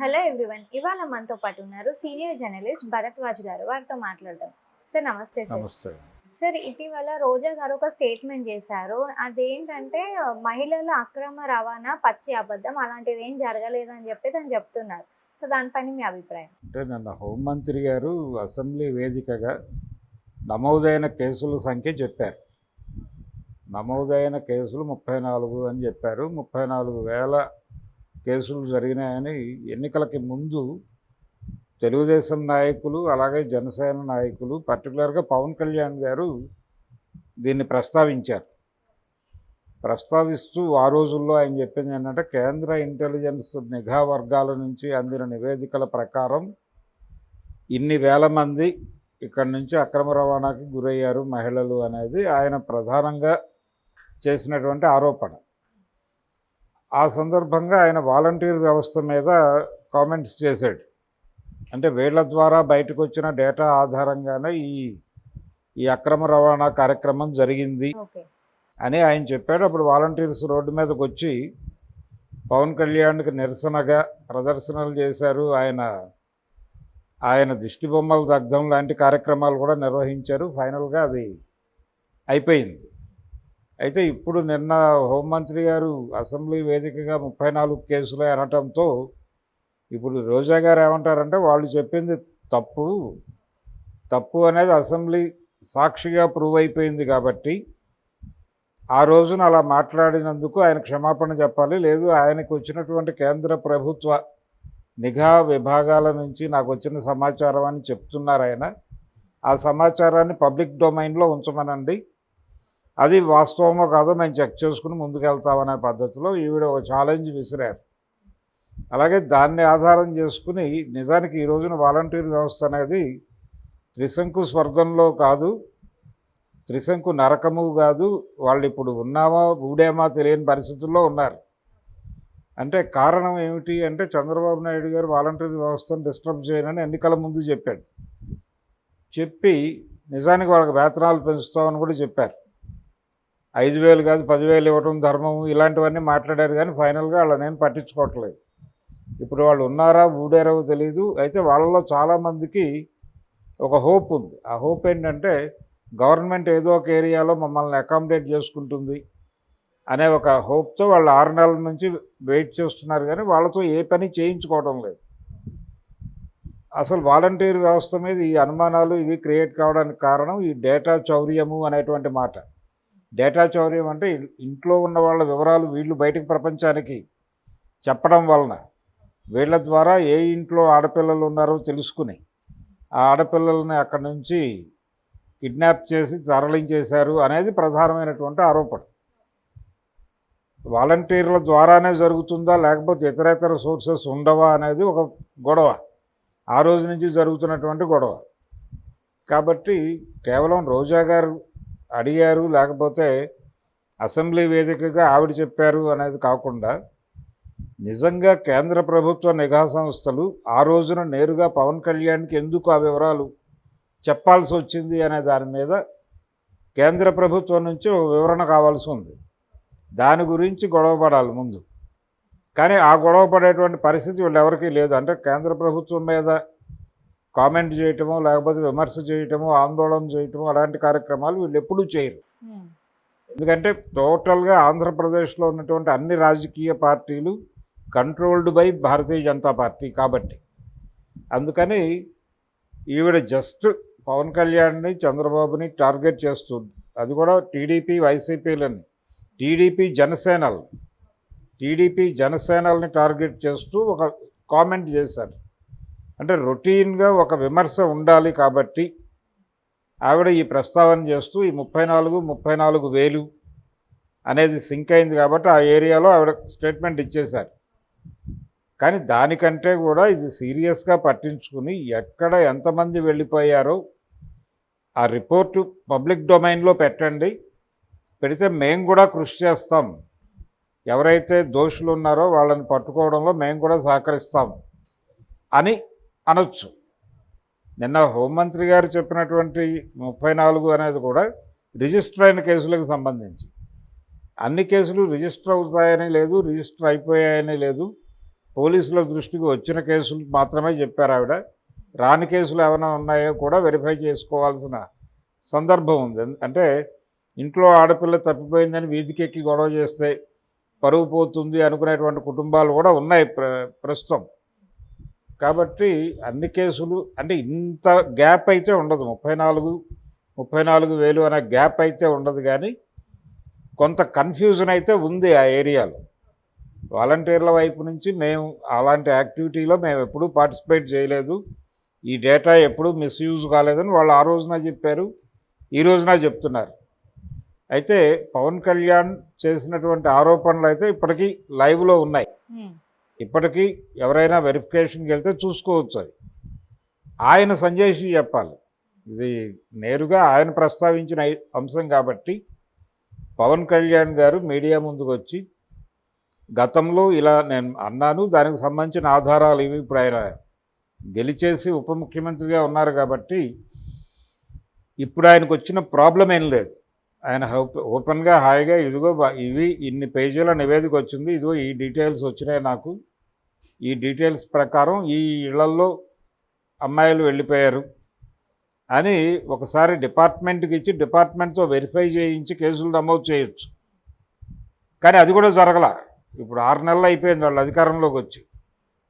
Hello everyone. ఇవాళ మనతో పాటు ఉన్నారు సీనియర్ జర్నలిస్ట్ భరద్వాజ్ గారు. వారితో మాట్లాడదాం. సార్ నమస్తే సార్. నమస్తే. సార్ ఇటీవల రోజా గారు ఒక స్టేట్మెంట్ చేశారు. అదేంటంటే మహిళల అక్రమ రవాణా పచ్చి అబద్ధం, అలాంటిది ఏం జరగలేదు అని చెప్పి తను చెప్తున్నారు. సో దానిపైన మీ అభిప్రాయం? అంటే నిన్న హోంమంత్రి గారు అసెంబ్లీ వేదికగా నమోదైన కేసుల సంఖ్య చెప్పారు. నమోదైన కేసులు 34 అని చెప్పారు. 34,000 కేసులు జరిగినాయని ఎన్నికలకి ముందు తెలుగుదేశం నాయకులు, అలాగే జనసేన నాయకులు, పర్టికులర్గా పవన్ కళ్యాణ్ గారు దీన్ని ప్రస్తావించారు. ప్రస్తావిస్తూ ఆ రోజుల్లో ఆయన చెప్పింది ఏంటంటే, కేంద్ర ఇంటెలిజెన్స్ నిఘా వర్గాల నుంచి అందిన నివేదికల ప్రకారం ఇన్ని వేల మంది ఇక్కడి నుంచి అక్రమ రవాణాకి గురయ్యారు మహిళలు అనేది ఆయన ప్రధానంగా చేసినటువంటి ఆరోపణ. ఆ సందర్భంగా ఆయన వాలంటీర్ వ్యవస్థ మీద కామెంట్స్ చేశాడు. అంటే వీళ్ళ ద్వారా బయటకు వచ్చిన డేటా ఆధారంగానే ఈ అక్రమ రవాణా కార్యక్రమం జరిగింది అని ఆయన చెప్పాడు. అప్పుడు వాలంటీర్స్ రోడ్డు మీదకి వచ్చి పవన్ కళ్యాణ్కి నిరసనగా ప్రదర్శనలు చేశారు. ఆయన దిష్టి బొమ్మల దగ్ధం లాంటి కార్యక్రమాలు కూడా నిర్వహించారు. ఫైనల్గా అది అయిపోయింది. అయితే ఇప్పుడు నిన్న హోంమంత్రి గారు అసెంబ్లీ వేదికగా 34 కేసులు అనటంతో ఇప్పుడు రోజా గారు ఏమంటారంటే, వాళ్ళు చెప్పింది తప్పు అనేది అసెంబ్లీ సాక్షిగా ప్రూవ్ అయిపోయింది కాబట్టి ఆ రోజున అలా మాట్లాడినందుకు ఆయన క్షమాపణ చెప్పాలి. లేదు, ఆయనకు వచ్చినటువంటి కేంద్ర ప్రభుత్వ నిఘా విభాగాల నుంచి నాకు వచ్చిన సమాచారం అని చెప్తున్నారు ఆయన. ఆ సమాచారాన్ని పబ్లిక్ డొమైన్లో ఉంచమనండి, అది వాస్తవమో కాదో మేము చెక్ చేసుకుని ముందుకెళ్తామనే పద్ధతిలో ఈవిడ ఒక ఛాలెంజ్ విసిరారు. అలాగే దాన్ని ఆధారం చేసుకుని నిజానికి ఈ రోజున వాలంటీర్ వ్యవస్థ అనేది త్రిశంకు స్వర్గంలో కాదు, త్రిశంకు నరకము కాదు, వాళ్ళు ఇప్పుడు ఉన్నామా ఊడేమా తెలియని పరిస్థితుల్లో ఉన్నారు. అంటే కారణం ఏమిటి అంటే, చంద్రబాబు నాయుడు గారు వాలంటీర్ వ్యవస్థను డిస్టర్బ్ చేయనని ఎన్నికల ముందు చెప్పాడు. చెప్పి నిజానికి వాళ్ళకి వేతనాలు పెంచుతామని కూడా చెప్పారు. 5,000 కాదు 10,000 ఇవ్వటం ధర్మం, ఇలాంటివన్నీ మాట్లాడారు. కానీ ఫైనల్గా వాళ్ళని నేను పట్టించుకోవట్లేదు. ఇప్పుడు వాళ్ళు ఉన్నారా ఊడారో తెలియదు. అయితే వాళ్ళలో చాలామందికి ఒక హోప్ ఉంది. ఆ హోప్ ఏంటంటే, గవర్నమెంట్ ఏదో ఒక ఏరియాలో మమ్మల్ని అకామిడేట్ చేసుకుంటుంది అనే ఒక హోప్తో వాళ్ళు 6 నెలల నుంచి వెయిట్ చేస్తున్నారు. కానీ వాళ్ళతో ఏ పని చేయించుకోవడం లేదు. అసలు వాలంటీర్ వ్యవస్థ మీద ఈ అనుమానాలు ఇవి క్రియేట్ కావడానికి కారణం ఈ డేటా చౌర్యము అనేటువంటి మాట. డేటా చౌర్యం అంటే ఇంట్లో ఉన్న వాళ్ళ వివరాలు వీళ్ళు బయటకు ప్రపంచానికి చెప్పడం వలన వీళ్ళ ద్వారా ఏ ఇంట్లో ఆడపిల్లలు ఉన్నారో తెలుసుకుని ఆ ఆడపిల్లల్ని అక్కడి నుంచి కిడ్నాప్ చేసి తరలించేశారు అనేది ప్రధానమైనటువంటి ఆరోపణ. వాలంటీర్ల ద్వారానే జరుగుతుందా లేకపోతే ఇతరేతర సోర్సెస్ ఉండవా అనేది ఒక గొడవ, ఆ రోజు నుంచి జరుగుతున్నటువంటి గొడవ. కాబట్టి కేవలం రోజా గారు అడిగారు లేకపోతే అసెంబ్లీ వేదికగా ఆవిడ చెప్పారు అనేది కాకుండా, నిజంగా కేంద్ర ప్రభుత్వ నిఘా సంస్థలు ఆ రోజున నేరుగా పవన్ కళ్యాణ్కి ఎందుకు ఆ వివరాలు చెప్పాల్సి వచ్చింది అనే దాని మీద కేంద్ర ప్రభుత్వం నుంచి ఒక వివరణ కావాల్సి ఉంది. దాని గురించి గొడవపడాలి ముందు. కానీ ఆ గొడవ పడేటువంటి పరిస్థితి వీళ్ళెవరికీ లేదు. అంటే కేంద్ర ప్రభుత్వం మీద కామెంట్ చేయటమో లేకపోతే విమర్శ చేయటమో ఆందోళన చేయటమో అలాంటి కార్యక్రమాలు వీళ్ళు ఎప్పుడూ చేయరు. ఎందుకంటే టోటల్గా ఆంధ్రప్రదేశ్లో ఉన్నటువంటి అన్ని రాజకీయ పార్టీలు controlled by Bharatiya Janata party కాబట్టి. అందుకని ఈవిడ జస్ట్ పవన్ కళ్యాణ్ని చంద్రబాబుని టార్గెట్ చేస్తుంది. అది కూడా టీడీపీ వైసీపీలని, టీడీపీ జనసేనల్ని టార్గెట్ చేస్తూ ఒక కామెంట్ చేశారు. అంటే రొటీన్గా ఒక విమర్శ ఉండాలి కాబట్టి ఆవిడ ఈ ప్రస్తావన చేస్తూ ఈ 34,000 అనేది సింక్ అయింది కాబట్టి ఆ ఏరియాలో ఆవిడ స్టేట్మెంట్ ఇచ్చేశారు. కానీ దానికంటే కూడా ఇది సీరియస్గా పట్టించుకుని ఎక్కడ ఎంతమంది వెళ్ళిపోయారో ఆ రిపోర్టు పబ్లిక్ డొమైన్లో పెట్టండి, పెడితే మేము కూడా కృషి చేస్తాం, ఎవరైతే దోషులు ఉన్నారో వాళ్ళని పట్టుకోవడంలో మేము కూడా సహకరిస్తాం అని అనొచ్చు. నిన్న హోంమంత్రి గారు చెప్పినటువంటి 34 అనేది కూడా రిజిస్టర్ అయిన కేసులకు సంబంధించి. అన్ని కేసులు రిజిస్టర్ అవుతాయని లేదు, రిజిస్టర్ అయిపోయాయని లేదు. పోలీసుల దృష్టికి వచ్చిన కేసులు మాత్రమే చెప్పారు ఆవిడ. రాని కేసులు ఏమైనా ఉన్నాయో కూడా వెరిఫై చేసుకోవాల్సిన సందర్భం ఉంది. అంటే ఇంట్లో ఆడపిల్ల తప్పిపోయిందని వీధికెక్కి గొడవ చేస్తే పరువు పోతుంది అనుకునేటువంటి కుటుంబాలు కూడా ఉన్నాయి ప్రస్తుతం. కాబట్టి అన్ని కేసులు అంటే ఇంత గ్యాప్ అయితే ఉండదు, 34,000 అనే గ్యాప్ అయితే ఉండదు. కానీ కొంత కన్ఫ్యూజన్ అయితే ఉంది ఆ ఏరియాలో. వాలంటీర్ల వైపు నుంచి మేము అలాంటి యాక్టివిటీలో మేము ఎప్పుడూ పార్టిసిపేట్ చేయలేదు, ఈ డేటా ఎప్పుడూ మిస్యూజ్ కాలేదని వాళ్ళు ఆ రోజున చెప్పారు, ఈ రోజున చెప్తున్నారు. అయితే పవన్ కళ్యాణ్ చేసినటువంటి ఆరోపణలు అయితే ఇప్పటికీ లైవ్లో ఉన్నాయి. ఇప్పటికీ ఎవరైనా వెరిఫికేషన్కి వెళ్తే చూసుకోవచ్చు. అది ఆయన సంజయ్షి చెప్పాలి, ఇది నేరుగా ఆయన ప్రస్తావించిన అంశం కాబట్టి పవన్ కళ్యాణ్ గారు మీడియా ముందుకు వచ్చి గతంలో ఇలా నేను అన్నాను, దానికి సంబంధించిన ఆధారాలు ఇవి, ఇప్పుడు ఆయన గెలిచేసి ఉప ముఖ్యమంత్రిగా ఉన్నారు కాబట్టి ఇప్పుడు ఆయనకు వచ్చిన ప్రాబ్లం ఏం లేదు. ఆయన ఓపెన్గా హాయిగా ఇదిగో ఇవి ఇన్ని పేజీల నివేదిక వచ్చింది, ఇదిగో ఈ డీటెయిల్స్ వచ్చినాయి నాకు, ఈ డీటెయిల్స్ ప్రకారం ఈ ఇళ్లల్లో అమ్మాయిలు వెళ్ళిపోయారు అని ఒకసారి డిపార్ట్మెంట్కి ఇచ్చి డిపార్ట్మెంట్తో వెరిఫై చేయించి కేసులు నమోదు చేయొచ్చు. కానీ అది కూడా జరగల. ఇప్పుడు 6 నెలలు అయిపోయింది వాళ్ళు అధికారంలోకి వచ్చి.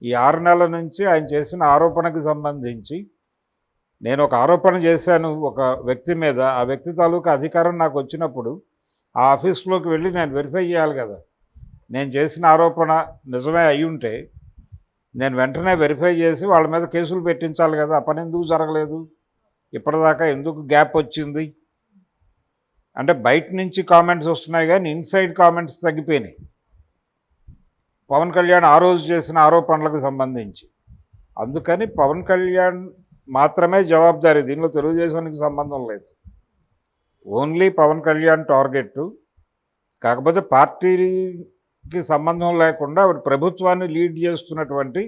ఈ 6 నెలల నుంచి ఆయన చేసిన ఆరోపణకు సంబంధించి నేను ఒక ఆరోపణ చేశాను ఒక వ్యక్తి మీద, ఆ వ్యక్తి తాలూకా అధికారం నాకు వచ్చినప్పుడు ఆ ఆఫీస్లోకి వెళ్ళి నేను వెరిఫై చేయాలి కదా. నేను చేసిన ఆరోపణ నిజమే అయి ఉంటే నేను వెంటనే వెరిఫై చేసి వాళ్ళ మీద కేసులు పెట్టించాలి కదా. ఆ పని ఎందుకు జరగలేదు, ఇప్పటిదాకా ఎందుకు గ్యాప్ వచ్చింది అంటే బయట నుంచి కామెంట్స్ వస్తున్నాయి కానీ ఇన్సైడ్ కామెంట్స్ తగ్గిపోయినాయి పవన్ కళ్యాణ్ ఆ రోజు చేసిన ఆరోపణలకు సంబంధించి. అందుకని పవన్ కళ్యాణ్ మాత్రమే జవాబుదారీ, దీనిలో తెలుగుదేశానికి సంబంధం లేదు. Only Pawan Kalyan target. కాకపోతే పార్టీకి సంబంధం లేకుండా ఆవిడ ప్రభుత్వాన్ని లీడ్ చేస్తున్నటువంటి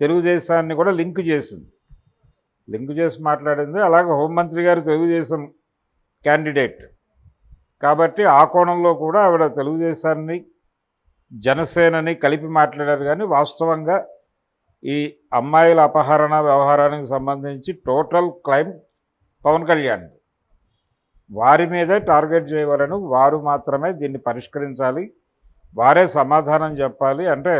తెలుగుదేశాన్ని కూడా లింక్ చేసింది, లింక్ చేసి మాట్లాడింది. అలాగే హోంమంత్రి గారు తెలుగుదేశం క్యాండిడేట్ కాబట్టి ఆ కోణంలో కూడా ఆవిడ తెలుగుదేశాన్ని జనసేనని కలిపి మాట్లాడారు. కానీ వాస్తవంగా ఈ అమ్మాయిల అపహరణ వ్యవహారానికి సంబంధించి టోటల్ క్లైమ్ పవన్ కళ్యాణ్, వారి మీదే టార్గెట్ చేయవలను, వారు మాత్రమే దీన్ని పరిష్కరించాలి, వారే సమాధానం చెప్పాలి. అంటే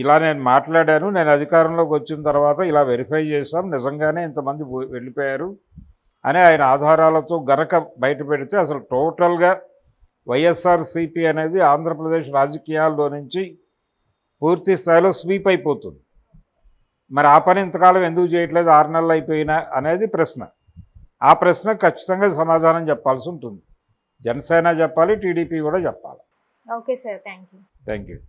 ఇలా నేను మాట్లాడాను, నేను అధికారంలోకి వచ్చిన తర్వాత ఇలా వెరిఫై చేశాం, నిజంగానే ఇంతమంది వెళ్ళిపోయారు అని ఆయన ఆధారాలతో గనక బయట పెడితే అసలు టోటల్గా వైఎస్ఆర్సీపీ అనేది ఆంధ్రప్రదేశ్ రాజకీయాల్లో నుంచి పూర్తి స్థాయిలో స్వీప్ అయిపోతుంది. మరి ఆ పని ఇంతకాలం ఎందుకు చేయట్లేదు, 6 నెలలు అయిపోయినా అనేది ప్రశ్న. ఆ ప్రశ్న ఖచ్చితంగా సమాధానం చెప్పాల్సి ఉంటుంది. జనసేన చెప్పాలి, టీడీపీ కూడా చెప్పాలి. Okay sir, thank you. Thank you.